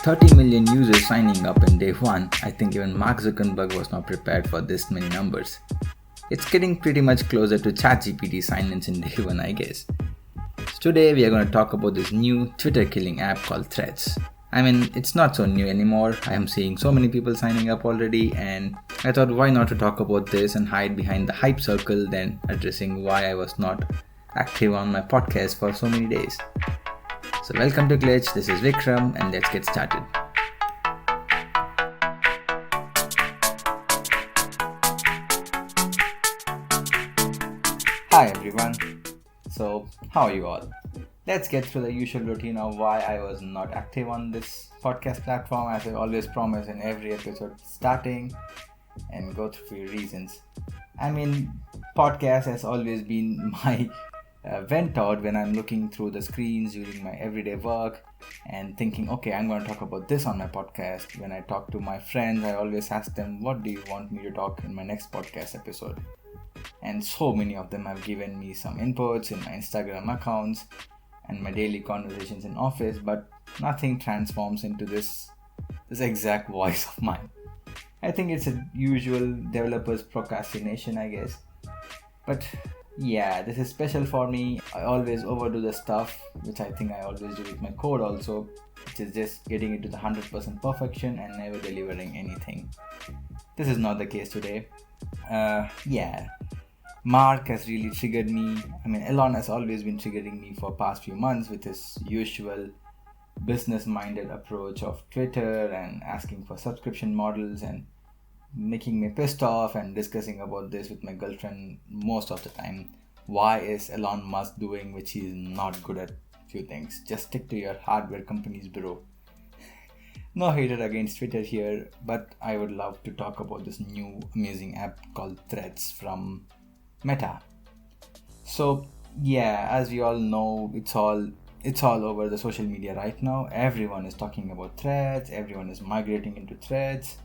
30 million users signing up in day one. I think even Mark Zuckerberg was not prepared for this many numbers. It's getting pretty much closer to ChatGPT sign-ins in day one, I guess. So today we are going to talk about this new Twitter killing app called Threads. I mean, it's not so new anymore. I am seeing so many people signing up already, and I thought why not to talk about this and hide behind the hype circle than addressing why I was not active on my podcast for so many days. So welcome to Glitch, this is Vikram and let's get started. Hi everyone. So how are you all? Let's get through the usual routine of why I was not active on this podcast platform, as I always promise in every episode starting, and go through a few reasons. I mean, podcast has always been my vent out when I'm looking through the screens during my everyday work and thinking, okay, I'm going to talk about this on my podcast. When I talk to my friends, I always ask them, what do you want me to talk in my next podcast episode? And so many of them have given me some inputs in my Instagram accounts and my daily conversations in office, but nothing transforms into this exact voice of mine. I think it's a usual developer's procrastination, I guess. But yeah, this is special for me. I always overdo the stuff, which I think I always do with my code also, which is just getting it to the 100% perfection and never delivering anything. This is not the case today. Mark has really triggered me. I mean, Elon has always been triggering me for past few months with his usual business-minded approach of Twitter and asking for subscription models and making me pissed off and discussing about this with my girlfriend most of the time. Why is Elon Musk doing which he's not good at few things? Just stick to your hardware companies, bro. No hatred against Twitter here, but I would love to talk about this new amazing app called Threads from Meta. So yeah, as we all know, it's all over the social media right now. Everyone is talking about Threads, everyone is migrating into Threads.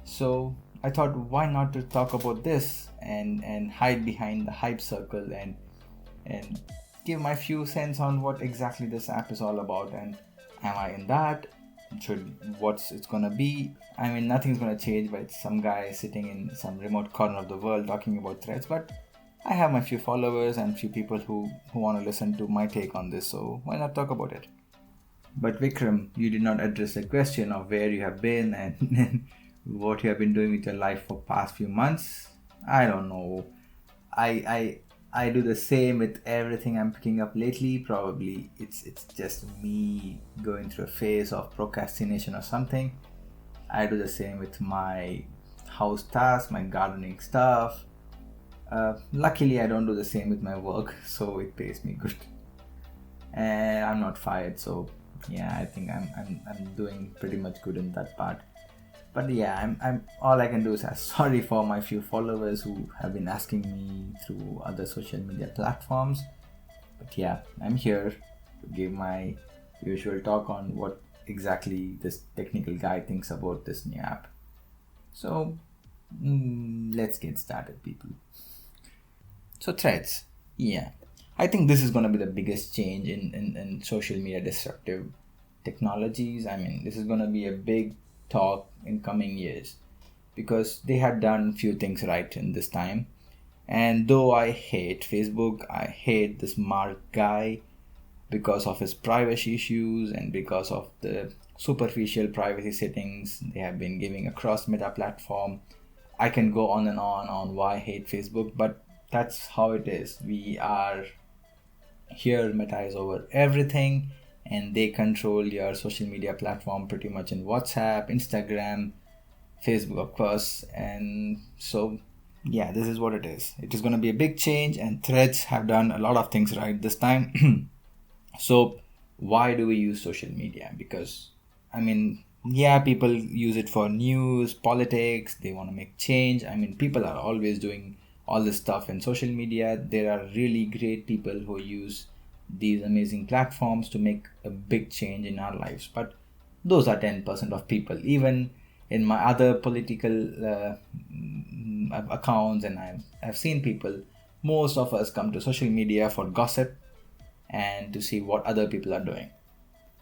So I thought, why not to talk about this and hide behind the hype circle and give my few cents on what exactly this app is all about, and am I in that? What's it's gonna be? I mean, nothing's gonna change by some guy sitting in some remote corner of the world talking about Threads, but I have my few followers and few people who want to listen to my take on this, so why not talk about it? But Vikram, you did not address the question of where you have been and what you have been doing with your life for past few months. I don't know. I do the same with everything I'm picking up lately. Probably it's just me going through a phase of procrastination or something. I do the same with my house tasks, my gardening stuff. Luckily, I don't do the same with my work, so it pays me good, and I'm not fired. So yeah, I think I'm doing pretty much good in that part. But yeah, I'm all I can do is ask sorry for my few followers who have been asking me through other social media platforms. But yeah, I'm here to give my usual talk on what exactly this technical guy thinks about this new app. So let's get started, people. So Threads, yeah, I think this is going to be the biggest change in social media disruptive technologies. I mean, this is going to be a big talk in coming years because they had done few things right in this time. And though I hate Facebook, I hate this Mark guy because of his privacy issues and because of the superficial privacy settings they have been giving across Meta platform. I can go on and on why I hate Facebook, but that's how it is. We are here, Meta is over everything, and they control your social media platform pretty much in WhatsApp, Instagram, Facebook, of course. And so yeah, this is what it is. It is going to be a big change, and Threads have done a lot of things right this time. So why do we use social media? Because I mean, yeah, people use it for news, politics, they want to make change. I mean, people are always doing all this stuff in social media. There are really great people who use these amazing platforms to make a big change in our lives, but those are 10% of people. Even in my other political accounts, and I've seen people, most of us come to social media for gossip and to see what other people are doing.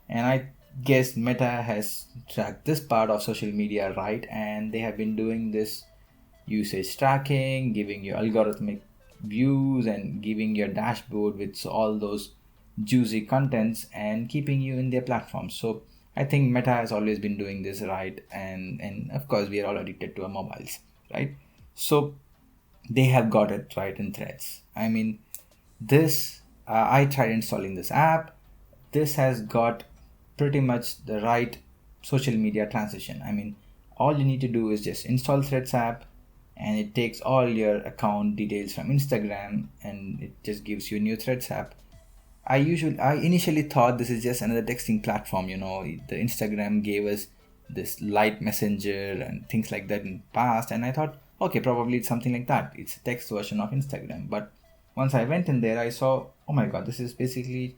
And guess Meta has tracked this part of social media right, and they have been doing this usage tracking, giving you algorithmic views, and giving your dashboard with all those juicy contents and keeping you in their platform. So I think Meta has always been doing this right, and of course we are all addicted to our mobiles, right? So they have got it right in Threads. I mean, this I tried installing this app. This has got pretty much the right social media transition. I mean, all you need to do is just install Threads app, and it takes all your account details from Instagram, and it just gives you a new Threads app. I initially thought this is just another texting platform. The Instagram gave us this light messenger and things like that in past, and I thought, okay, probably it's something like that. It's a text version of Instagram. But once I went in there, I saw, oh my god, this is basically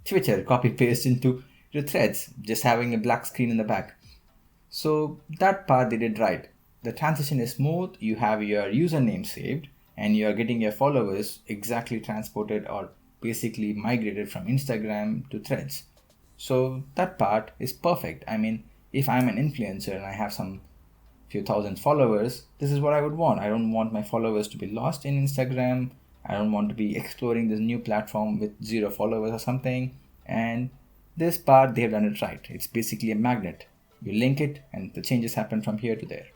Twitter copy paste into your Threads, just having a black screen in the back. So that part they did right. The transition is smooth, you have your username saved, and you are getting your followers exactly transported or basically migrated from Instagram to Threads. So that part is perfect. I mean, if I'm an influencer and I have some few thousand followers, this is what I would want. I don't want my followers to be lost in Instagram. I don't want to be exploring this new platform with zero followers or something. And this part, they have done it right. It's basically a magnet. You link it, and the changes happen from here to there.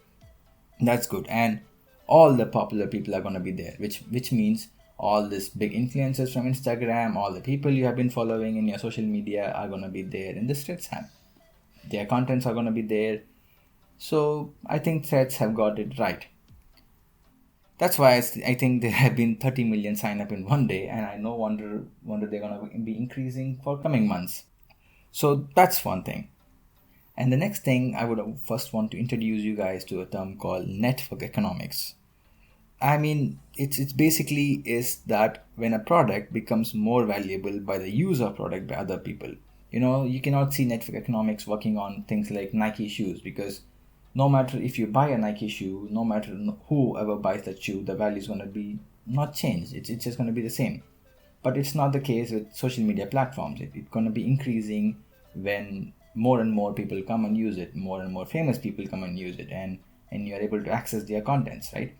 That's good. And all the popular people are going to be there, which means all these big influencers from Instagram, all the people you have been following in your social media are going to be there in the Threads app. Their contents are going to be there. So I think Threads have got it right. That's why I think there have been 30 million sign up in one day, and I no wonder they're going to be increasing for coming months. So that's one thing. And the next thing, I would first want to introduce you guys to a term called network economics. I mean, it's basically is that when a product becomes more valuable by the use of product by other people. You cannot see network economics working on things like Nike shoes, because no matter if you buy a Nike shoe, no matter whoever buys that shoe, the value is going to be not changed. It's just going to be the same. But it's not the case with social media platforms. It's going to be increasing when more and more people come and use it, more and more famous people come and use it, and you're able to access their contents, right?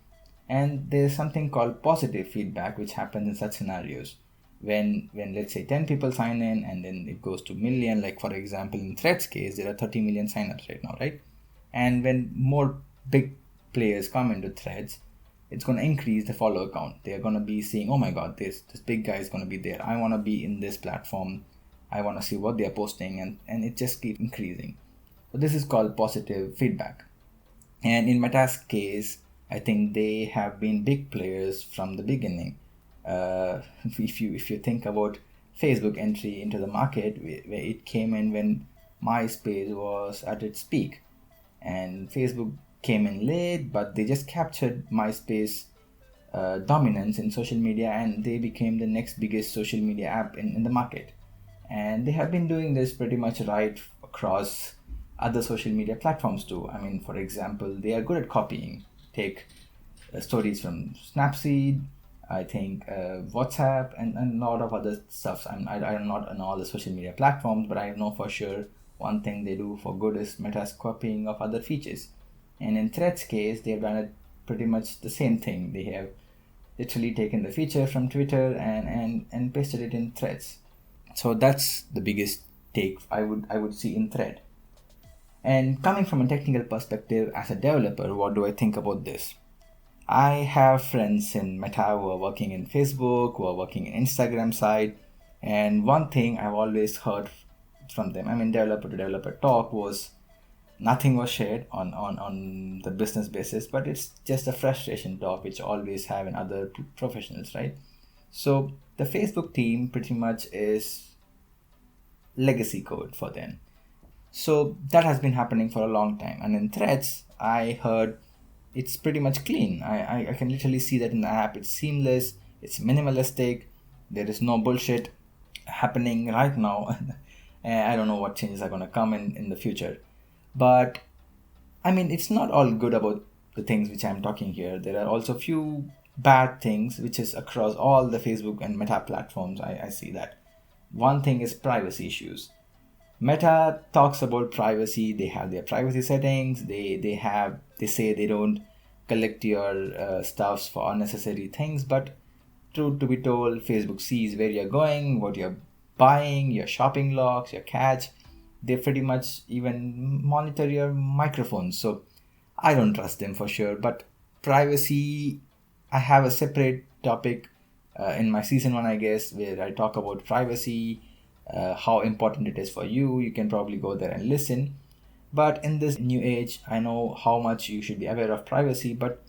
And there's something called positive feedback which happens in such scenarios. When let's say 10 people sign in and then it goes to million, like for example in Threads case there are 30 million signups right now, right? And when more big players come into Threads, it's going to increase the follower count. They're going to be seeing, oh my god, this big guy is going to be there, I want to be in this platform, I want to see what they're posting, and it just keeps increasing. So this is called positive feedback. And in Meta's case, I think they have been big players from the beginning. If you think about Facebook entry into the market, where it came in when MySpace was at its peak, and Facebook came in late, but they just captured MySpace dominance in social media, and they became the next biggest social media app in the market. And they have been doing this pretty much right across other social media platforms too. I mean, for example, they are good at copying. Take stories from Snapseed, I think WhatsApp, and a lot of other stuff. I'm not on all the social media platforms, but I know for sure one thing they do for good is Meta's copying of other features. And in Threads case, they've done it pretty much the same thing. They have literally taken the feature from Twitter and pasted it in Threads. So that's the biggest take I would see in Thread. And coming from a technical perspective, as a developer, what do I think about this? I have friends in Meta who are working in Facebook, who are working in Instagram side, and one thing I've always heard from them, I mean developer to developer talk, was nothing was shared on the business basis, but it's just a frustration talk which always have in other professionals, right? So the Facebook team pretty much is legacy code for them. So that has been happening for a long time. And in Threads, I heard it's pretty much clean. I can literally see that in the app. It's seamless, it's minimalistic, there is no bullshit happening right now. And I don't know what changes are going to come in the future. But I mean, it's not all good about the things which I'm talking here. There are also few bad things which is across all the Facebook and Meta platforms. I see that. One thing is privacy issues. Meta talks about privacy. They have their privacy settings. They say they don't collect your stuffs for unnecessary things. But truth to be told, Facebook sees where you're going, what you're buying, your shopping logs, your cache. They pretty much even monitor your microphones. So I don't trust them for sure. But privacy, I have a separate topic in my season one, I guess, where I talk about privacy, how important it is for you. You can probably go there and listen. But in this new age, I know how much you should be aware of privacy, but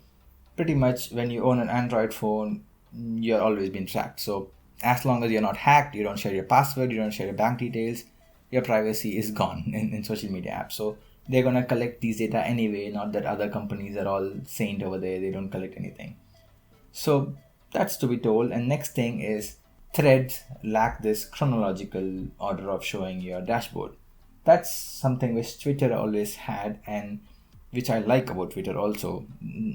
pretty much when you own an Android phone, you're always being tracked. So as long as you're not hacked, you don't share your password, you don't share your bank details, your privacy is gone in social media apps. So they're gonna collect these data anyway, not that other companies are all saint over there, they don't collect anything. So that's to be told. And next thing is threads lack this chronological order of showing your dashboard. That's something which Twitter always had, and which I like about Twitter also.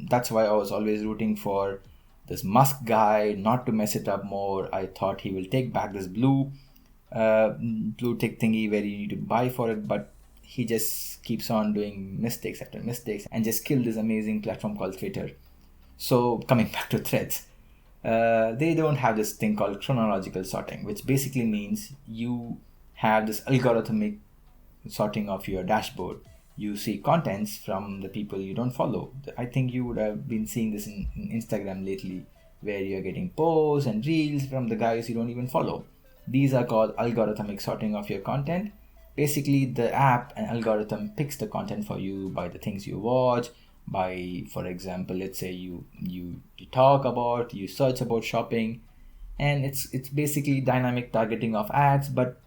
That's why I was always rooting for this Musk guy not to mess it up more. I thought he will take back this blue tick thingy where you need to buy for it, but he just keeps on doing mistakes after mistakes and just killed this amazing platform called Twitter. So coming back to threads, they don't have this thing called chronological sorting, which basically means you have this algorithmic sorting of your dashboard. You see contents from the people you don't follow. I think you would have been seeing this in Instagram lately, where you're getting posts and reels from the guys you don't even follow. These are called algorithmic sorting of your content. Basically, the app and algorithm picks the content for you by the things you watch, by, for example, let's say you talk about, you search about shopping, and it's basically dynamic targeting of ads. But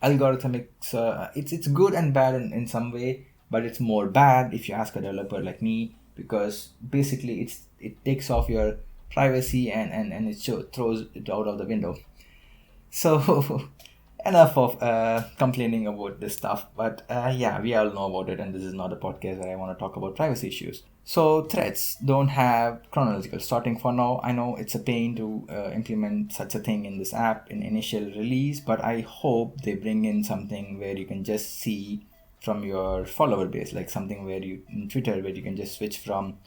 algorithmics, it's good and bad in some way, but it's more bad if you ask a developer like me, because basically it takes off your privacy and it throws it out of the window. So enough of complaining about this stuff, but yeah, we all know about it, and this is not a podcast where I want to talk about privacy issues. So threads don't have chronological sorting for now. I know it's a pain to implement such a thing in this app in initial release, but I hope they bring in something where you can just see from your follower base, like something where you in Twitter where you can just switch from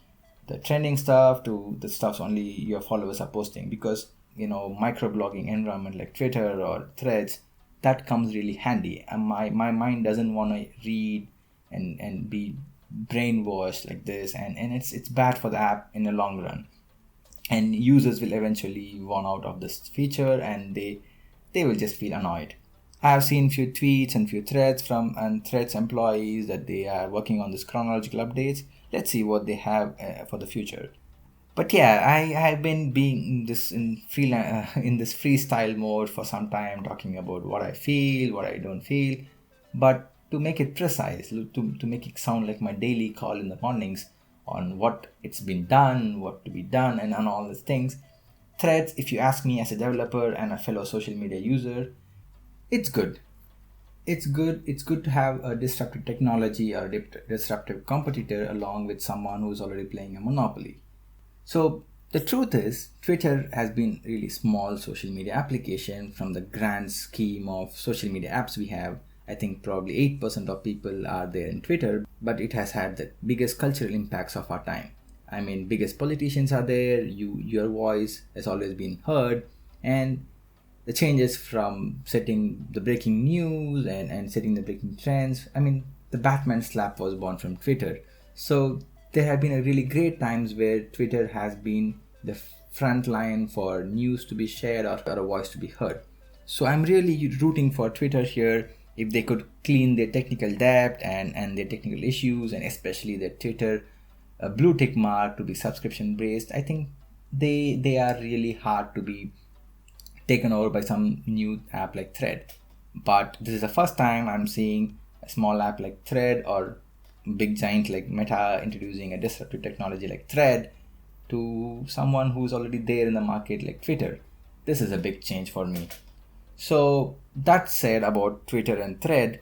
the trending stuff to the stuffs only your followers are posting. Because microblogging environment like Twitter or threads, that comes really handy, and my mind doesn't want to read and be brainwashed like this, and it's bad for the app in the long run, and users will eventually run out of this feature, and they will just feel annoyed. I have seen few tweets and few threads from and threads employees that they are working on this chronological updates. Let's see what they have for the future. But yeah, I have been being this in this freestyle mode for some time, talking about what I feel, what I don't feel. But to make it precise, to make it sound like my daily call in the mornings on what it's been done, what to be done, and on all these things, threads, if you ask me as a developer and a fellow social media user, it's good. It's good to have a disruptive technology or a disruptive competitor along with someone who's already playing a monopoly. So the truth is, Twitter has been really small social media application from the grand scheme of social media apps we have. I think probably 8% of people are there in Twitter, but it has had the biggest cultural impacts of our time. I mean, biggest politicians are there, your voice has always been heard, and the changes from setting the breaking news and setting the breaking trends. I mean, the Batman slap was born from Twitter. So there have been a really great times where Twitter has been the front line for news to be shared or a voice to be heard. So I'm really rooting for Twitter here. If they could clean their technical debt and their technical issues, and especially their Twitter blue tick mark to be subscription based, I think they are really hard to be taken over by some new app like Thread. But this is the first time I'm seeing a small app like Thread or big giant like Meta introducing a disruptive technology like Thread to someone who's already there in the market like Twitter. This is a big change for me. So that said about Twitter and Thread,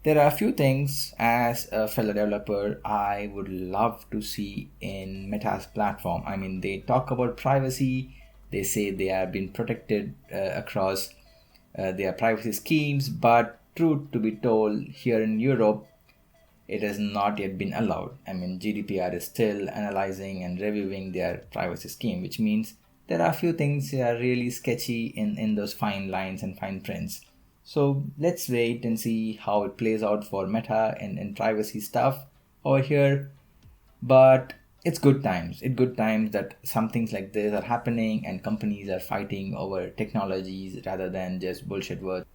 there are a few things as a fellow developer I would love to see in Meta's platform. I mean, they talk about privacy. They say they have been protected across their privacy schemes, but truth to be told, here in Europe, it has not yet been allowed. I mean, GDPR is still analyzing and reviewing their privacy scheme, which means there are a few things that are really sketchy in those fine lines and fine prints. So let's wait and see how it plays out for Meta and privacy stuff over here. But it's good times. It's good times that some things like this are happening and companies are fighting over technologies rather than just bullshit words.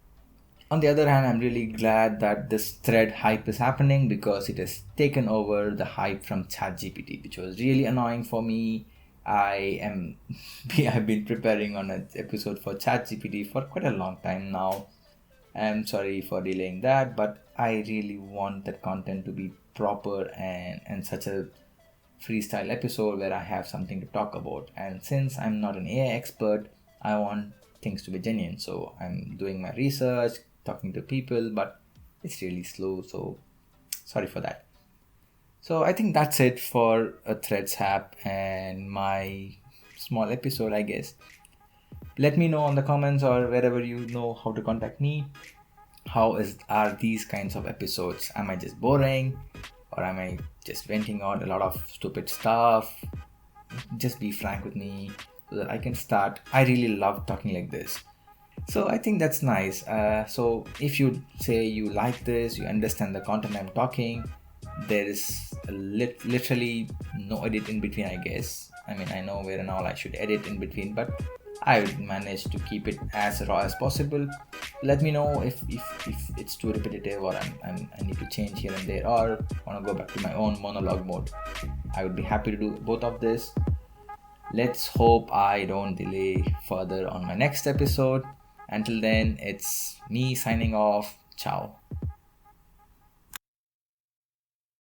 On the other hand, I'm really glad that this thread hype is happening because it has taken over the hype from ChatGPT, which was really annoying for me. I am I've been preparing on an episode for ChatGPT for quite a long time now. I'm sorry for delaying that, but I really want that content to be proper and such a freestyle episode where I have something to talk about. And since I'm not an AI expert, I want things to be genuine. So I'm doing my research, talking to people, but it's really slow. So sorry for that. So I think that's it for a Threads app and my small episode, I guess. Let me know on the comments or wherever you know how to contact me. Are these kinds of episodes? Am I just boring? Or am I just venting out a lot of stupid stuff? Just be frank with me so that I can start. I really love talking like this. So I think that's nice. So if you say you like this, you understand the content I'm talking, there is literally no edit in between, I guess. I mean, I know where and all I should edit in between, but I will manage to keep it as raw as possible. Let me know if it's too repetitive or I need to change here and there, or want to go back to my own monologue mode. I would be happy to do both of this. Let's hope I don't delay further on my next episode. Until then, it's me signing off. Ciao.